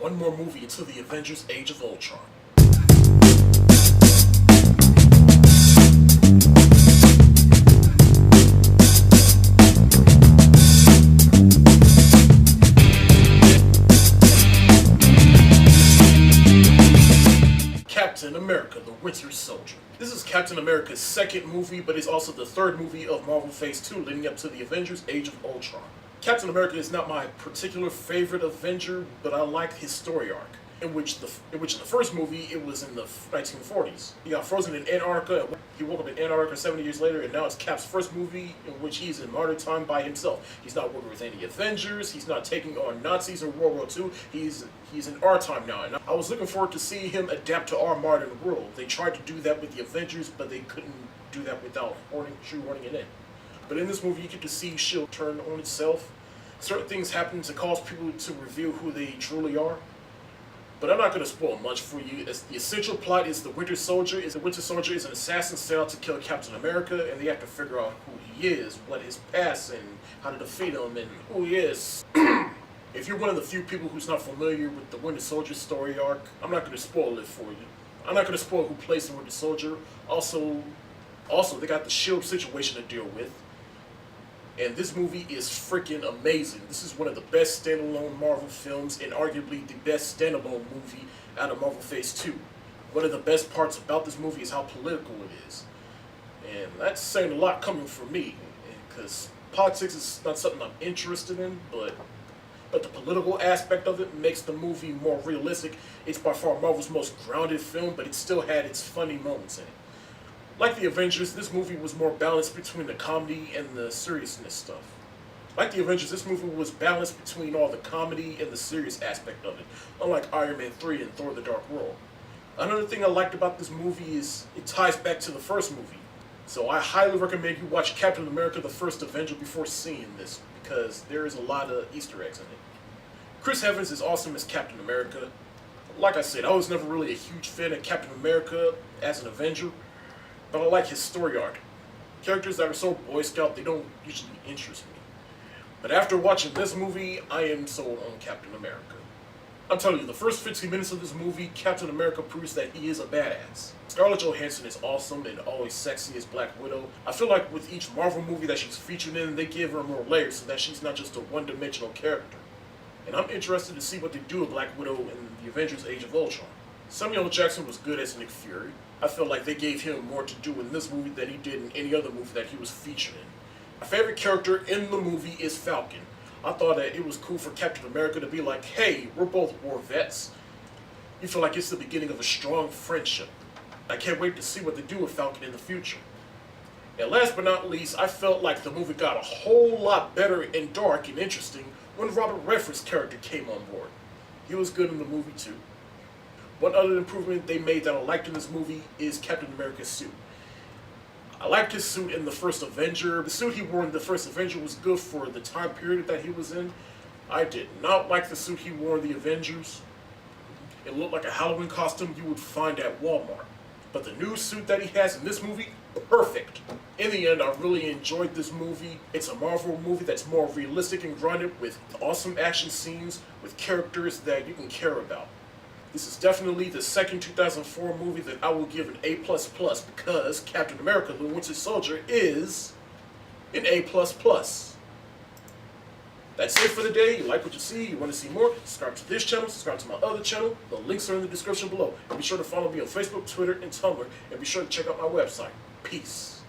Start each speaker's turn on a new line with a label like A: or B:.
A: one more movie into the Avengers Age of Ultron. Captain America, the Winter Soldier. This is Captain America's second movie, but it's also the third movie of Marvel Phase 2 leading up to the Avengers Age of Ultron. Captain America is not my particular favorite Avenger, but I like his story arc, in which the first movie, it was in the 1940s. He got frozen in Antarctica, he woke up in Antarctica 70 years later, and now it's Cap's first movie in which he's in modern time by himself. He's not working with any Avengers, he's not taking on Nazis in World War II, he's in our time now, and I was looking forward to seeing him adapt to our modern world. They tried to do that with the Avengers, but they couldn't do that without shoehorning it in. But in this movie, you get to see S.H.I.E.L.D. turn on itself. Certain things happen to cause people to reveal who they truly are. But I'm not going to spoil much for you. As the essential plot is the Winter Soldier. The Winter Soldier is an assassin set out to kill Captain America, and they have to figure out who he is, what his past, and how to defeat him, and who he is. If you're one of the few people who's not familiar with the Winter Soldier story arc, I'm not going to spoil it for you. I'm not going to spoil who plays the Winter Soldier. Also, they got the S.H.I.E.L.D. situation to deal with. And this movie is freaking amazing. This is one of the best standalone Marvel films, and arguably the best standalone movie out of Marvel Phase 2. One of the best parts about this movie is how political it is. And that's saying a lot coming from me, because politics is not something I'm interested in, but the political aspect of it makes the movie more realistic. It's by far Marvel's most grounded film, but it still had its funny moments in it. Like the Avengers, this movie was more balanced between the comedy and the seriousness stuff. Like the Avengers, this movie was balanced between all the comedy and the serious aspect of it, unlike Iron Man 3 and Thor: The Dark World. Another thing I liked about this movie is it ties back to the first movie. So I highly recommend you watch Captain America: The First Avenger before seeing this, because there is a lot of Easter eggs in it. Chris Evans is awesome as Captain America. Like I said, I was never really a huge fan of Captain America as an Avenger, but I like his story arc. Characters that are so Boy Scout, they don't usually interest me. But after watching this movie, I am sold on Captain America. I'm telling you, the first 15 minutes of this movie, Captain America proves that he is a badass. Scarlett Johansson is awesome and always sexy as Black Widow. I feel like with each Marvel movie that she's featured in, they give her more layers so that she's not just a one-dimensional character. And I'm interested to see what they do with Black Widow in the Avengers Age of Ultron. Samuel L. Jackson was good as Nick Fury. I feel like they gave him more to do in this movie than he did in any other movie that he was featured in. My favorite character in the movie is Falcon. I thought that it was cool for Captain America to be like, hey, we're both war vets. You feel like it's the beginning of a strong friendship. I can't wait to see what they do with Falcon in the future. And last but not least, I felt like the movie got a whole lot better and dark and interesting when Robert Redford's character came on board. He was good in the movie too. One other improvement they made that I liked in this movie is Captain America's suit. I liked his suit in the first Avenger. The suit he wore in the first Avenger was good for the time period that he was in. I did not like the suit he wore in the Avengers. It looked like a Halloween costume you would find at Walmart. But the new suit that he has in this movie, perfect. In the end, I really enjoyed this movie. It's a Marvel movie that's more realistic and grounded, with awesome action scenes, with characters that you can care about. This is definitely the second 2004 movie that I will give an A++, because Captain America: The Winter Soldier is an A++. That's it for the day. You like what you see, you want to see more, subscribe to this channel, subscribe to my other channel. The links are in the description below. And be sure to follow me on Facebook, Twitter, and Tumblr. And be sure to check out my website. Peace.